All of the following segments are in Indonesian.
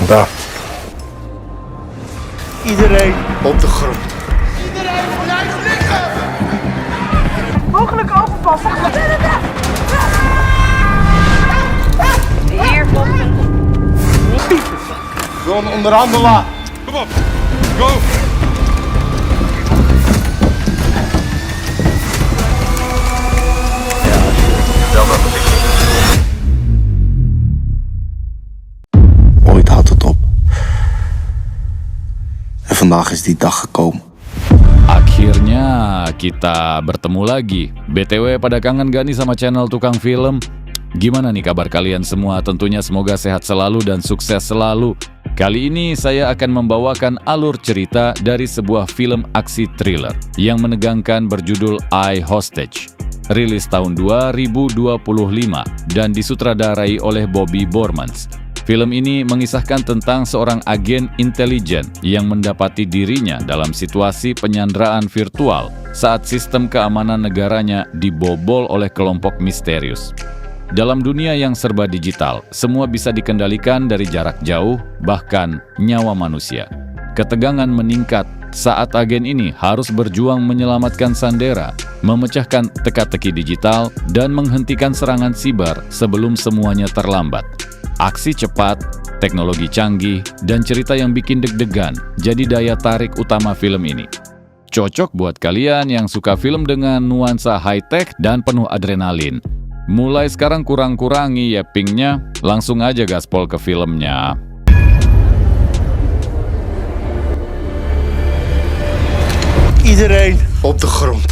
Daar. Iedereen op de grond. Iedereen blijft liggen! Mogelijk overval. Hier komt een... We gaan onderhandelen. Kom op. Go. Ooit houdt het op. En vandaag is die dag gekomen. Akhirnya kita bertemu lagi. BTW, pada kangen gak nih sama channel Tukang Film? Gimana nih kabar kalian semua? Tentunya semoga sehat selalu dan sukses selalu. Kali ini saya akan membawakan alur cerita dari sebuah film aksi thriller yang menegangkan berjudul I Hostage. Rilis tahun 2025 dan disutradarai oleh Bobby Bormans. Film ini mengisahkan tentang seorang agen intelijen yang mendapati dirinya dalam situasi penyanderaan virtual saat sistem keamanan negaranya dibobol oleh kelompok misterius. Dalam dunia yang serba digital, semua bisa dikendalikan dari jarak jauh, bahkan nyawa manusia. Ketegangan meningkat saat agen ini harus berjuang menyelamatkan Sandera, memecahkan teka-teki digital, dan menghentikan serangan siber sebelum semuanya terlambat. Aksi cepat, teknologi canggih, dan cerita yang bikin deg-degan jadi daya tarik utama film ini. Cocok buat kalian yang suka film dengan nuansa high-tech dan penuh adrenalin. Mulai sekarang kurang-kurangi yappingnya, langsung aja gaspol ke filmnya. Iedereen op de grond.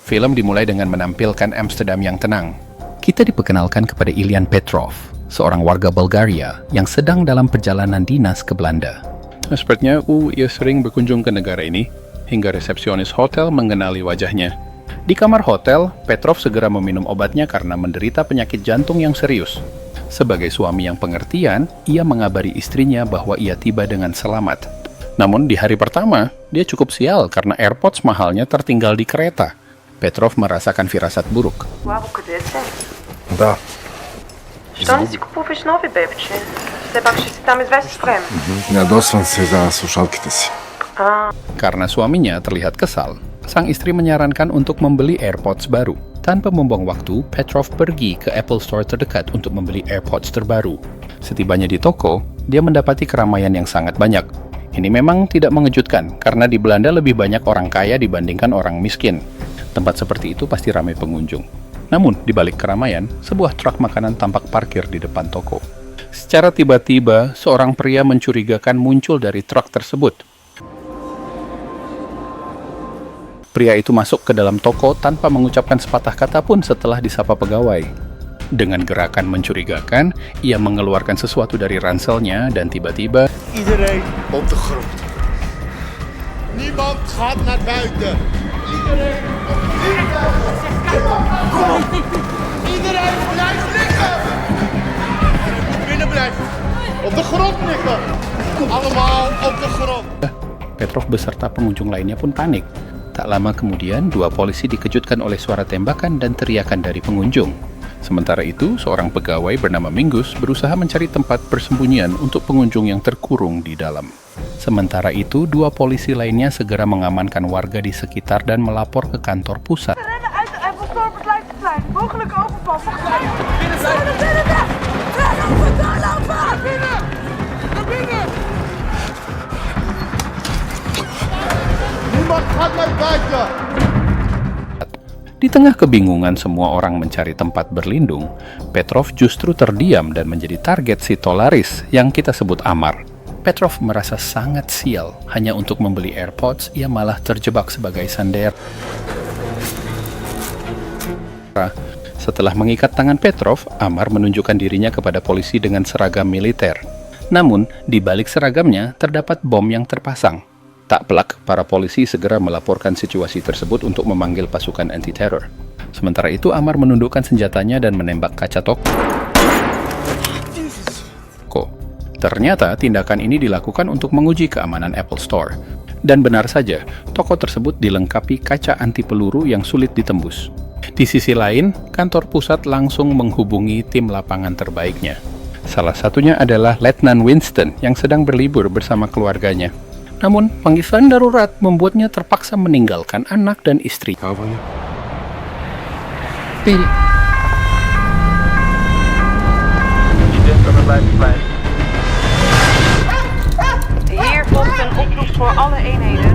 Film dimulai dengan menampilkan Amsterdam yang tenang. Kita diperkenalkan kepada Ilian Petrov, seorang warga Bulgaria yang sedang dalam perjalanan dinas ke Belanda. Sepertinya ia sering berkunjung ke negara ini, hingga resepsionis hotel mengenali wajahnya. Di kamar hotel, Petrov segera meminum obatnya karena menderita penyakit jantung yang serius. Sebagai suami yang pengertian, ia mengabari istrinya bahwa ia tiba dengan selamat. Namun di hari pertama, dia cukup sial karena AirPods mahalnya tertinggal di kereta. Petrov merasakan firasat buruk. Wauw, къде си? Daar. Що не си купуваш нови, бебче? Все пак ще си там известно време. Ядосвам се за слушалките си. Karena suaminya terlihat kesal, sang istri menyarankan untuk membeli AirPods baru. Tanpa membuang waktu, Petrov pergi ke Apple Store terdekat untuk membeli AirPods terbaru. Setibanya di toko, dia mendapati keramaian yang sangat banyak. Ini memang tidak mengejutkan, karena di Belanda lebih banyak orang kaya dibandingkan orang miskin. Tempat seperti itu pasti ramai pengunjung. Namun, di balik keramaian, sebuah truk makanan tampak parkir di depan toko. Secara tiba-tiba, seorang pria mencurigakan muncul dari truk tersebut. Pria itu masuk ke dalam toko tanpa mengucapkan sepatah kata pun setelah disapa pegawai. Dengan gerakan mencurigakan, ia mengeluarkan sesuatu dari ranselnya dan tiba-tiba Iedereen op de grond. Niemand gaat naar buiten. Iedereen blijft liggen! Binnen blijven. Op de grond liggen. Allemaal op de grond. Petrov beserta pengunjung lainnya pun panik. Tak lama kemudian, dua polisi dikejutkan oleh suara tembakan dan teriakan dari pengunjung. Sementara itu, seorang pegawai bernama Mingus berusaha mencari tempat persembunyian untuk pengunjung yang terkurung di dalam. Sementara itu, dua polisi lainnya segera mengamankan warga di sekitar dan melapor ke kantor pusat. Rennen uit de Apple Store op het Leidseplein. Mogelijk overval. Niemand gaat naar buiten. Di tengah kebingungan semua orang mencari tempat berlindung, Petrov justru terdiam dan menjadi target si Tolaris yang kita sebut Amar. Petrov merasa sangat sial. Hanya untuk membeli AirPods, ia malah terjebak sebagai Sandera. Setelah mengikat tangan Petrov, Amar menunjukkan dirinya kepada polisi dengan seragam militer. Namun, di balik seragamnya terdapat bom yang terpasang. Tak pelak, para polisi segera melaporkan situasi tersebut untuk memanggil pasukan anti-teror. Sementara itu, Amar menundukkan senjatanya dan menembak kaca toko. Ternyata tindakan ini dilakukan untuk menguji keamanan Apple Store. Dan benar saja, toko tersebut dilengkapi kaca anti peluru yang sulit ditembus. Di sisi lain, kantor pusat langsung menghubungi tim lapangan terbaiknya. Salah satunya adalah Letnan Winston yang sedang berlibur bersama keluarganya. Namun, panggilan darurat membuatnya terpaksa meninggalkan anak dan istri. Hier volgt een oproep voor alle eenheden.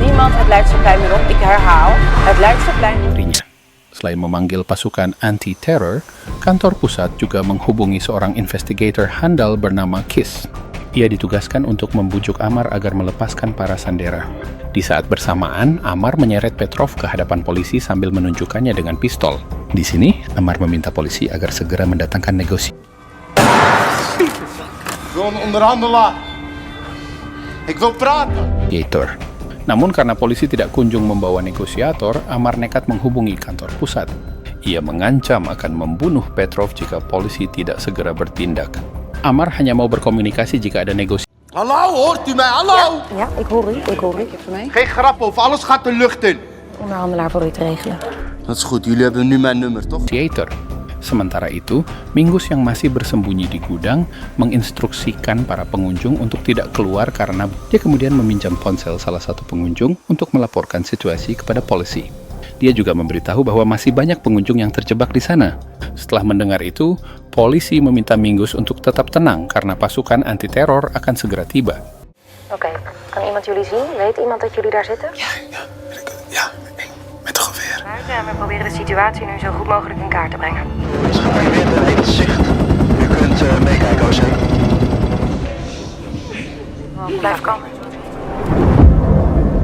Niemand het Leidseplein meer op. Ik herhaal, het Leidseplein. Istrinya. Selain memanggil pasukan anti-terror, kantor pusat juga menghubungi seorang investigator handal bernama Kiss. Ia ditugaskan untuk membujuk Amar agar melepaskan para sandera. Di saat bersamaan, Amar menyeret Petrov ke hadapan polisi sambil menunjukkannya dengan pistol. Di sini, Amar meminta polisi agar segera mendatangkan negosiasi. Ik wil een onderhandelaar. Ik wil praten. Namun karena polisi tidak kunjung membawa negosiator, Amar nekat menghubungi kantor pusat. Ia mengancam akan membunuh Petrov jika polisi tidak segera bertindak. Amar hanya mau berkomunikasi jika ada negosiasi. Hallo, hoort u mij? Hallo! Ja, ik hoor u. Ik hoor u. Ik heb mee. Geen grap over, alles gaat de lucht in. Onderhandelaar voor u te regelen. Dat is goed, jullie hebben nu mijn nummer, toch? Sementara itu, Mingus yang masih bersembunyi di gudang menginstruksikan para pengunjung untuk tidak keluar karena dia kemudian meminjam ponsel salah satu pengunjung untuk melaporkan situasi kepada polisi. Dia juga memberitahu bahwa masih banyak pengunjung yang terjebak di sana. Setelah mendengar itu, polisi meminta Mingus untuk tetap tenang karena pasukan anti-teror akan segera tiba. Oké, kan iemand jullie zien? Weet iemand dat jullie daar zitten? Ja, met een geweer. Buiten en we proberen de situatie nu zo goed mogelijk in kaart te brengen. Het is geprogrammeerd en heeft zicht. U kunt meekijken, OC. Blijf kalm.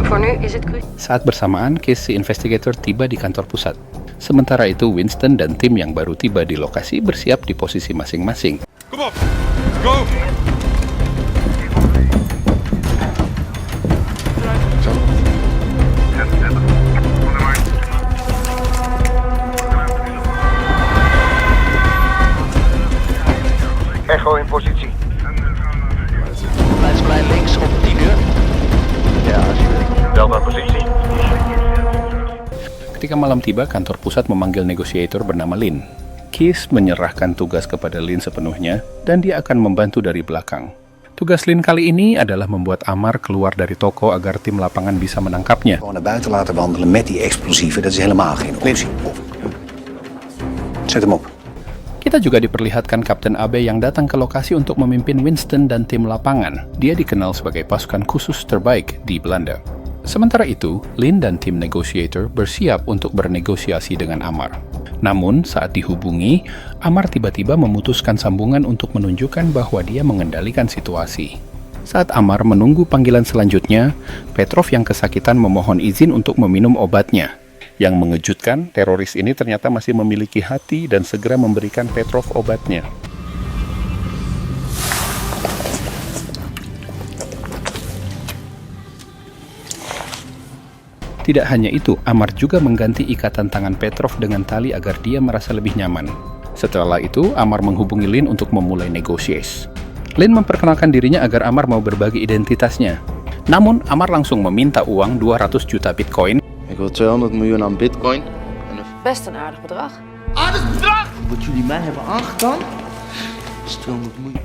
Voor nu is het cruciaal. Saat bersamaan, Casey Investigator tiba di kantor pusat. Sementara itu, Winston dan tim yang baru tiba di lokasi bersiap di posisi masing-masing. Kom op, go! Echo in positie. Leidseplein links op 10 uur. Ja, alsjeblieft. Delta positie. Ketika malam tiba, kantor pusat memanggil negosiator bernama Lin. Kiss menyerahkan tugas kepada Lin sepenuhnya, dan dia akan membantu dari belakang. Tugas Lin kali ini adalah membuat Amar keluar dari toko agar tim lapangan bisa menangkapnya. Gewoon naar buiten laten wandelen met die explosieven, dat is helemaal geen optie. Zet hem op. Kita juga diperlihatkan Kapten Abe yang datang ke lokasi untuk memimpin Winston dan tim lapangan. Dia dikenal sebagai pasukan khusus terbaik di Belanda. Sementara itu, Lin dan tim negotiator bersiap untuk bernegosiasi dengan Amar. Namun, saat dihubungi, Amar tiba-tiba memutuskan sambungan untuk menunjukkan bahwa dia mengendalikan situasi. Saat Amar menunggu panggilan selanjutnya, Petrov yang kesakitan memohon izin untuk meminum obatnya. Yang mengejutkan, teroris ini ternyata masih memiliki hati dan segera memberikan Petrov obatnya. Tidak hanya itu, Amar juga mengganti ikatan tangan Petrov dengan tali agar dia merasa lebih nyaman. Setelah itu, Amar menghubungi Lin untuk memulai negosiasi. Lin memperkenalkan dirinya agar Amar mau berbagi identitasnya. Namun, Amar langsung meminta uang 200 juta bitcoin. Ik wil 200 miljoen aan bitcoin. Best een aardig bedrag. Aardig bedrag! Wat jullie mij hebben aangedaan? Is 200 miljoen.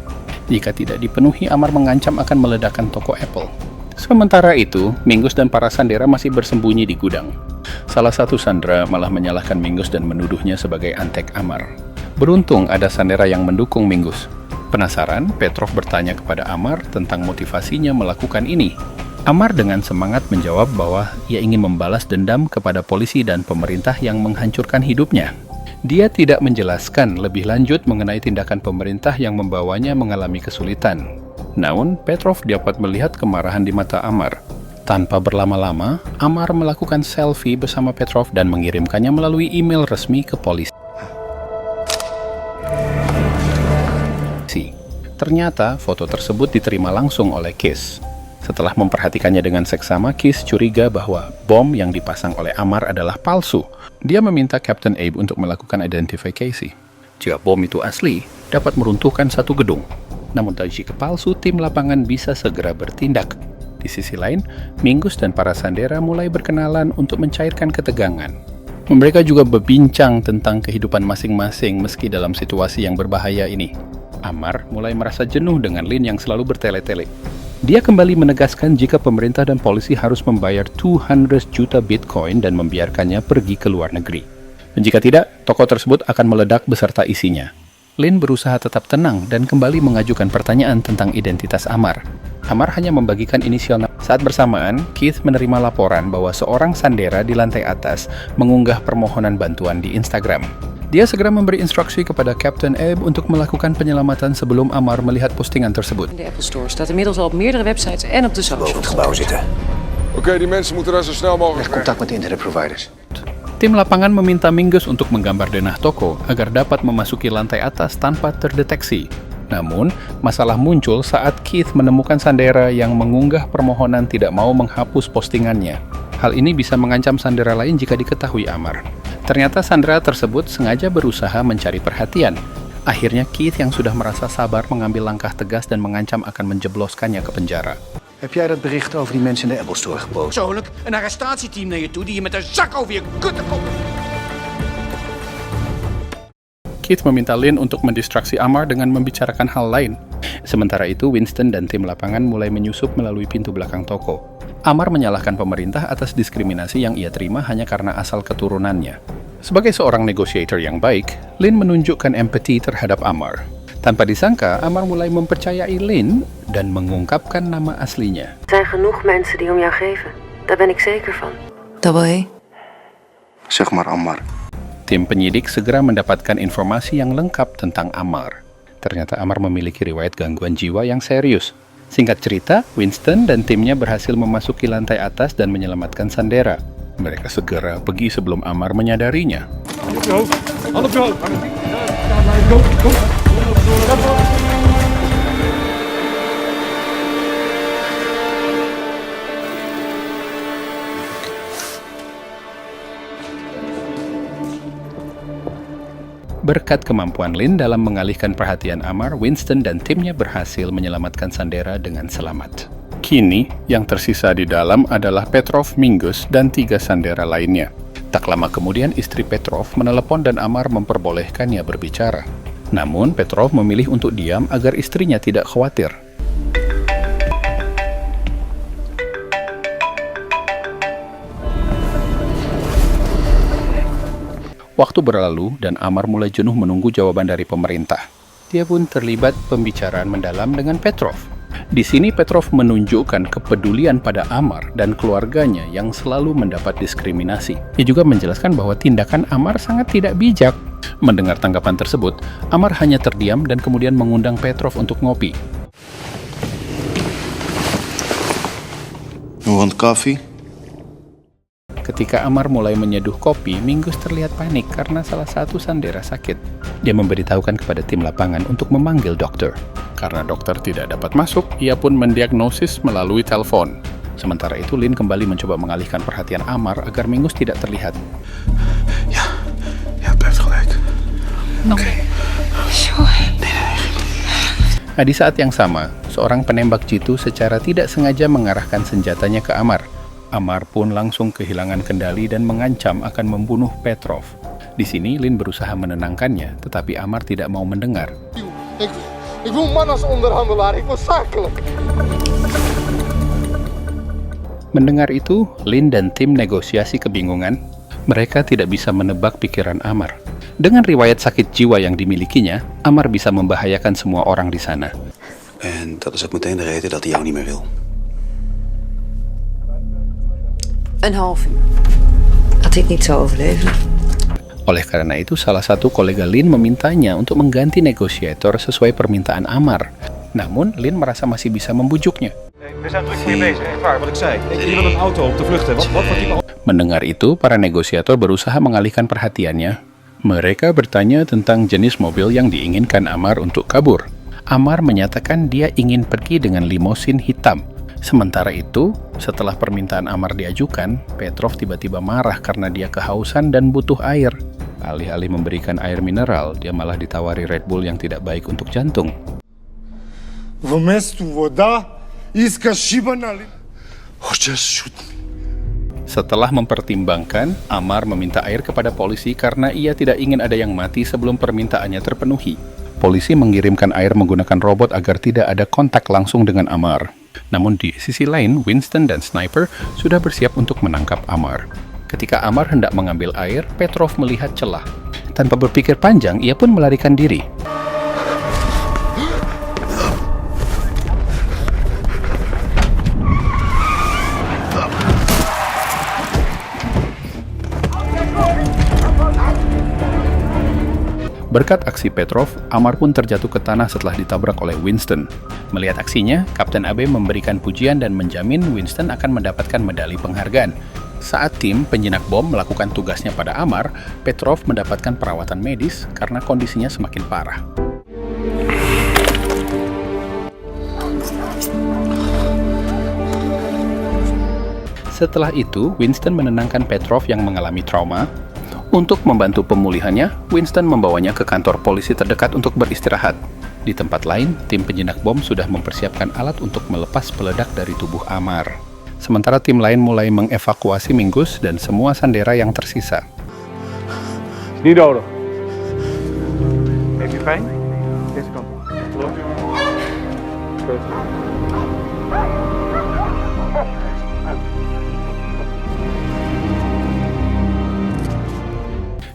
Jika tidak dipenuhi, Amar mengancam akan meledakkan toko Apple. Sementara itu, Mingus dan para sandera masih bersembunyi di gudang. Salah satu sandera malah menyalahkan Mingus dan menuduhnya sebagai antek Amar. Beruntung ada sandera yang mendukung Mingus. Penasaran, Petrov bertanya kepada Amar tentang motivasinya melakukan ini. Amar dengan semangat menjawab bahwa ia ingin membalas dendam kepada polisi dan pemerintah yang menghancurkan hidupnya. Dia tidak menjelaskan lebih lanjut mengenai tindakan pemerintah yang membawanya mengalami kesulitan. Namun, Petrov dapat melihat kemarahan di mata Amar. Tanpa berlama-lama, Amar melakukan selfie bersama Petrov dan mengirimkannya melalui email resmi ke polisi. Ternyata, foto tersebut diterima langsung oleh Kiss. Setelah memperhatikannya dengan seksama, Kiss curiga bahwa bom yang dipasang oleh Amar adalah palsu. Dia meminta Captain Abe untuk melakukan identifikasi. Jika bom itu asli, dapat meruntuhkan satu gedung. Namun dari jika palsu, tim lapangan bisa segera bertindak. Di sisi lain, Mingus dan para sandera mulai berkenalan untuk mencairkan ketegangan. Mereka juga berbincang tentang kehidupan masing-masing meski dalam situasi yang berbahaya ini. Amar mulai merasa jenuh dengan Lin yang selalu bertele-tele. Dia kembali menegaskan jika pemerintah dan polisi harus membayar 200 juta Bitcoin dan membiarkannya pergi ke luar negeri. Dan jika tidak, toko tersebut akan meledak beserta isinya. Lin berusaha tetap tenang dan kembali mengajukan pertanyaan tentang identitas Amar. Amar hanya membagikan inisial nama. Saat bersamaan, Keith menerima laporan bahwa seorang sandera di lantai atas mengunggah permohonan bantuan di Instagram. Dia segera memberi instruksi kepada Captain Abe untuk melakukan penyelamatan sebelum Amar melihat postingan tersebut. De Apple Store staat inmiddels al op meerdere websites en op de Boven het socials. gebouw zitten. Oké, die mensen moeten daar zo snel mogelijk Met contact met de internetproviders. Tim lapangan meminta Mingus untuk menggambar denah toko agar dapat memasuki lantai atas tanpa terdeteksi. Namun, masalah muncul saat Keith menemukan sandera yang mengunggah permohonan tidak mau menghapus postingannya. Hal ini bisa mengancam sandera lain jika diketahui Amar. Ternyata sandera tersebut sengaja berusaha mencari perhatian. Akhirnya Keith yang sudah merasa sabar mengambil langkah tegas dan mengancam akan menjebloskannya ke penjara. Heb jij dat bericht over die mensen in de Apple Store gepost? Persoonlijk een arrestatieteam naar je toe die je met een zak over je kut kop. Keith meminta Lin untuk mendistraksi Amar dengan membicarakan hal lain. Sementara itu, Winston dan tim lapangan mulai menyusup melalui pintu belakang toko. Amar menyalahkan pemerintah atas diskriminasi yang ia terima hanya karena asal keturunannya. Sebagai seorang negotiator yang baik, Lin menunjukkan empati terhadap Amar. Tanpa disangka, Amar mulai mempercayai Lin dan mengungkapkan nama aslinya. Er zijn genoeg mensen die om jou geven. Daar ben ik zeker van. Dat wil je? Zeg maar Ammar. Tim penyidik segera mendapatkan informasi yang lengkap tentang Amar. Ternyata Amar memiliki riwayat gangguan jiwa yang serius. Singkat cerita, Winston dan timnya berhasil memasuki lantai atas dan menyelamatkan sandera. Mereka segera pergi sebelum Amar menyadarinya. Berkat kemampuan Lin dalam mengalihkan perhatian Amar, Winston dan timnya berhasil menyelamatkan sandera dengan selamat. Kini, yang tersisa di dalam adalah Petrov, Mingus, dan 3 sandera lainnya. Tak lama kemudian istri Petrov menelepon dan Amar memperbolehkannya berbicara. Namun, Petrov memilih untuk diam agar istrinya tidak khawatir. Waktu berlalu dan Amar mulai jenuh menunggu jawaban dari pemerintah. Dia pun terlibat pembicaraan mendalam dengan Petrov. Di sini Petrov menunjukkan kepedulian pada Amar dan keluarganya yang selalu mendapat diskriminasi. Ia juga menjelaskan bahwa tindakan Amar sangat tidak bijak. Mendengar tanggapan tersebut, Amar hanya terdiam dan kemudian mengundang Petrov untuk ngopi. You want coffee? Ketika Amar mulai menyeduh kopi, Mingus terlihat panik karena salah satu sandera sakit. Dia memberitahukan kepada tim lapangan untuk memanggil dokter. Karena dokter tidak dapat masuk, ia pun mendiagnosis melalui telepon. Sementara itu, Lin kembali mencoba mengalihkan perhatian Amar agar Mingus tidak terlihat. Ja, je hebt gelijk. Oké. Nah, di saat yang sama, seorang penembak jitu secara tidak sengaja mengarahkan senjatanya ke Amar. Amar pun langsung kehilangan kendali dan mengancam akan membunuh Petrov. Di sini, Lin berusaha menenangkannya, tetapi Amar tidak mau mendengar. Ik wil man als onderhandelaar, ik wil zakelijk. Mendengar itu, Lin dan tim negosiasi kebingungan. Mereka tidak bisa menebak pikiran Amar. Dengan riwayat sakit jiwa yang dimilikinya, Amar bisa membahayakan semua orang di sana. En dat is ook meteen de reden dat hij jou niet meer wil. Een half uur. Dat ik niet zou overleven. Oleh karena itu, salah satu kolega Lin memintanya untuk mengganti negosiator sesuai permintaan Amar. Namun, Lin merasa masih bisa membujuknya. We zijn druk mee bezig, echt waar, wat ik zei. Je wil een auto op de vlucht hebben. Wat voor type? Mendengar itu, para negosiator berusaha mengalihkan perhatiannya. Mereka bertanya tentang jenis mobil yang diinginkan Amar untuk kabur. Amar menyatakan dia ingin pergi dengan limosin hitam. Sementara itu, setelah permintaan Amar diajukan, Petrov tiba-tiba marah karena dia kehausan dan butuh air. Alih-alih memberikan air mineral, dia malah ditawari Red Bull yang tidak baik untuk jantung. Вместо вода иска шибана ли? Just shoot me. Setelah mempertimbangkan, Amar meminta air kepada polisi karena ia tidak ingin ada yang mati sebelum permintaannya terpenuhi. Polisi mengirimkan air menggunakan robot agar tidak ada kontak langsung dengan Amar. Namun di sisi lain, Winston dan Sniper sudah bersiap untuk menangkap Amar. Ketika Amar hendak mengambil air, Petrov melihat celah. Tanpa berpikir panjang, ia pun melarikan diri. Berkat aksi Petrov, Amar pun terjatuh ke tanah setelah ditabrak oleh Winston. Melihat aksinya, Kapten Abe memberikan pujian dan menjamin Winston akan mendapatkan medali penghargaan. Saat tim penjinak bom melakukan tugasnya pada Amar, Petrov mendapatkan perawatan medis karena kondisinya semakin parah. Setelah itu, Winston menenangkan Petrov yang mengalami trauma. Untuk membantu pemulihannya, Winston membawanya ke kantor polisi terdekat untuk beristirahat. Di tempat lain, tim penjinak bom sudah mempersiapkan alat untuk melepas peledak dari tubuh Amar. Sementara tim lain mulai mengevakuasi Mingus dan semua sandera yang tersisa. Niet nodig. Heeft u pijn? Deze kant. Klopt. Goed.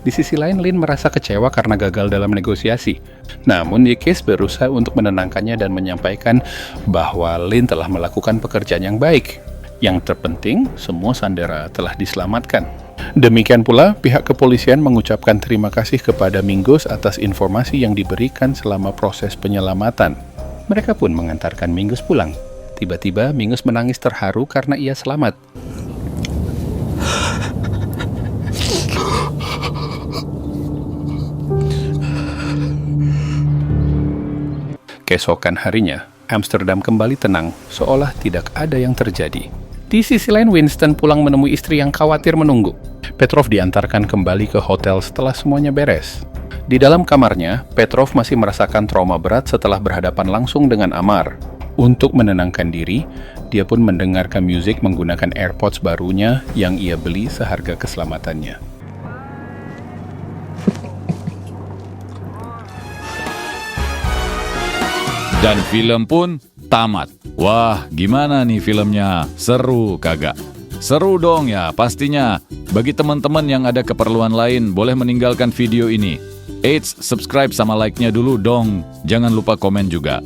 Di sisi lain, Lin merasa kecewa karena gagal dalam negosiasi. Namun, Yekes berusaha untuk menenangkannya dan menyampaikan bahwa Lin telah melakukan pekerjaan yang baik. Yang terpenting, semua sandera telah diselamatkan. Demikian pula, pihak kepolisian mengucapkan terima kasih kepada Mingus atas informasi yang diberikan selama proses penyelamatan. Mereka pun mengantarkan Mingus pulang. Tiba-tiba, Mingus menangis terharu karena ia selamat. Keesokan harinya, Amsterdam kembali tenang, seolah tidak ada yang terjadi. Di sisi lain, Winston pulang menemui istri yang khawatir menunggu. Petrov diantarkan kembali ke hotel setelah semuanya beres. Di dalam kamarnya, Petrov masih merasakan trauma berat setelah berhadapan langsung dengan Amar. Untuk menenangkan diri, dia pun mendengarkan musik menggunakan AirPods barunya yang ia beli seharga keselamatannya. Dan film pun tamat. Wah, gimana nih filmnya? Seru kagak? Seru dong ya, pastinya. Bagi teman-teman yang ada keperluan lain, boleh meninggalkan video ini. Eits, subscribe sama like-nya dulu dong. Jangan lupa komen juga.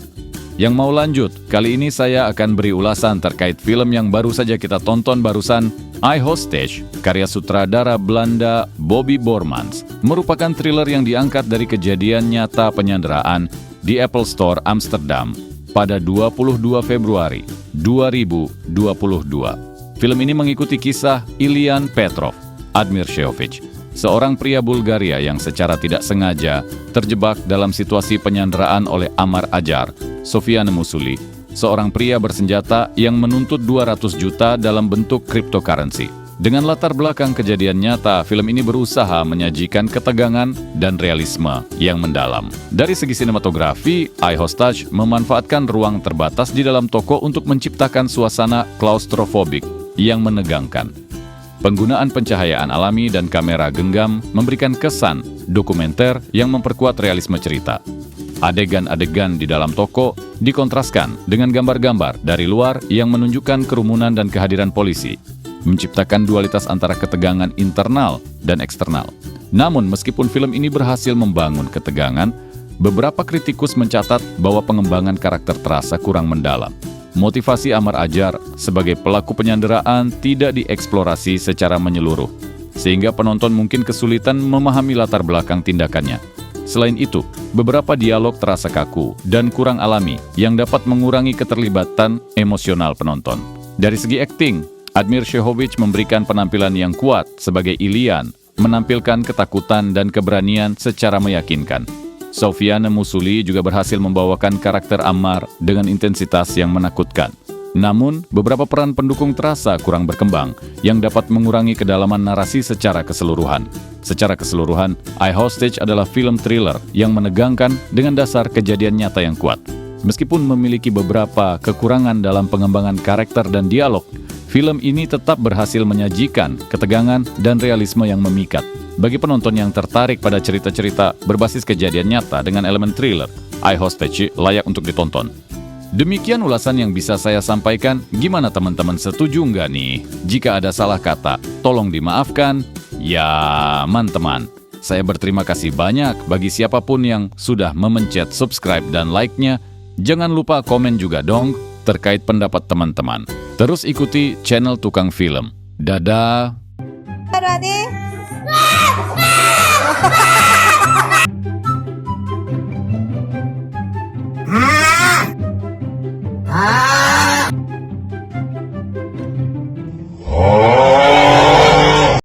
Yang mau lanjut, kali ini saya akan beri ulasan terkait film yang baru saja kita tonton barusan, I Hostage, karya sutradara Belanda Bobby Bormans. Merupakan thriller yang diangkat dari kejadian nyata penyanderaan di Apple Store Amsterdam pada 22 Februari 2022. Film ini mengikuti kisah Ilian Petrov Admirshevich, seorang pria Bulgaria yang secara tidak sengaja terjebak dalam situasi penyanderaan oleh Amar Ajar, Sofiane Musuli, seorang pria bersenjata yang menuntut 200 juta dalam bentuk cryptocurrency. Dengan latar belakang kejadian nyata, film ini berusaha menyajikan ketegangan dan realisme yang mendalam. Dari segi sinematografi, I Hostage memanfaatkan ruang terbatas di dalam toko untuk menciptakan suasana klaustrofobik yang menegangkan. Penggunaan pencahayaan alami dan kamera genggam memberikan kesan dokumenter yang memperkuat realisme cerita. Adegan-adegan di dalam toko dikontraskan dengan gambar-gambar dari luar yang menunjukkan kerumunan dan kehadiran polisi, menciptakan dualitas antara ketegangan internal dan eksternal. Namun, meskipun film ini berhasil membangun ketegangan, beberapa kritikus mencatat bahwa pengembangan karakter terasa kurang mendalam. Motivasi Amar Ajar sebagai pelaku penyanderaan tidak dieksplorasi secara menyeluruh, sehingga penonton mungkin kesulitan memahami latar belakang tindakannya. Selain itu, beberapa dialog terasa kaku dan kurang alami yang dapat mengurangi keterlibatan emosional penonton. Dari segi akting, Admirshevich memberikan penampilan yang kuat sebagai Ilian, menampilkan ketakutan dan keberanian secara meyakinkan. Sofiane Musuli juga berhasil membawakan karakter Amar dengan intensitas yang menakutkan. Namun, beberapa peran pendukung terasa kurang berkembang, yang dapat mengurangi kedalaman narasi secara keseluruhan. Secara keseluruhan, I Hostage adalah film thriller yang menegangkan dengan dasar kejadian nyata yang kuat. Meskipun memiliki beberapa kekurangan dalam pengembangan karakter dan dialog, film ini tetap berhasil menyajikan ketegangan dan realisme yang memikat. Bagi penonton yang tertarik pada cerita-cerita berbasis kejadian nyata dengan elemen thriller, I Hostage layak untuk ditonton. Demikian ulasan yang bisa saya sampaikan. Gimana teman-teman, setuju nggak nih? Jika ada salah kata, tolong dimaafkan. Ya, teman-teman. Saya berterima kasih banyak bagi siapapun yang sudah memencet subscribe dan like-nya. Jangan lupa komen juga dong terkait pendapat teman-teman. Terus ikuti channel Tukang Film. Dadah!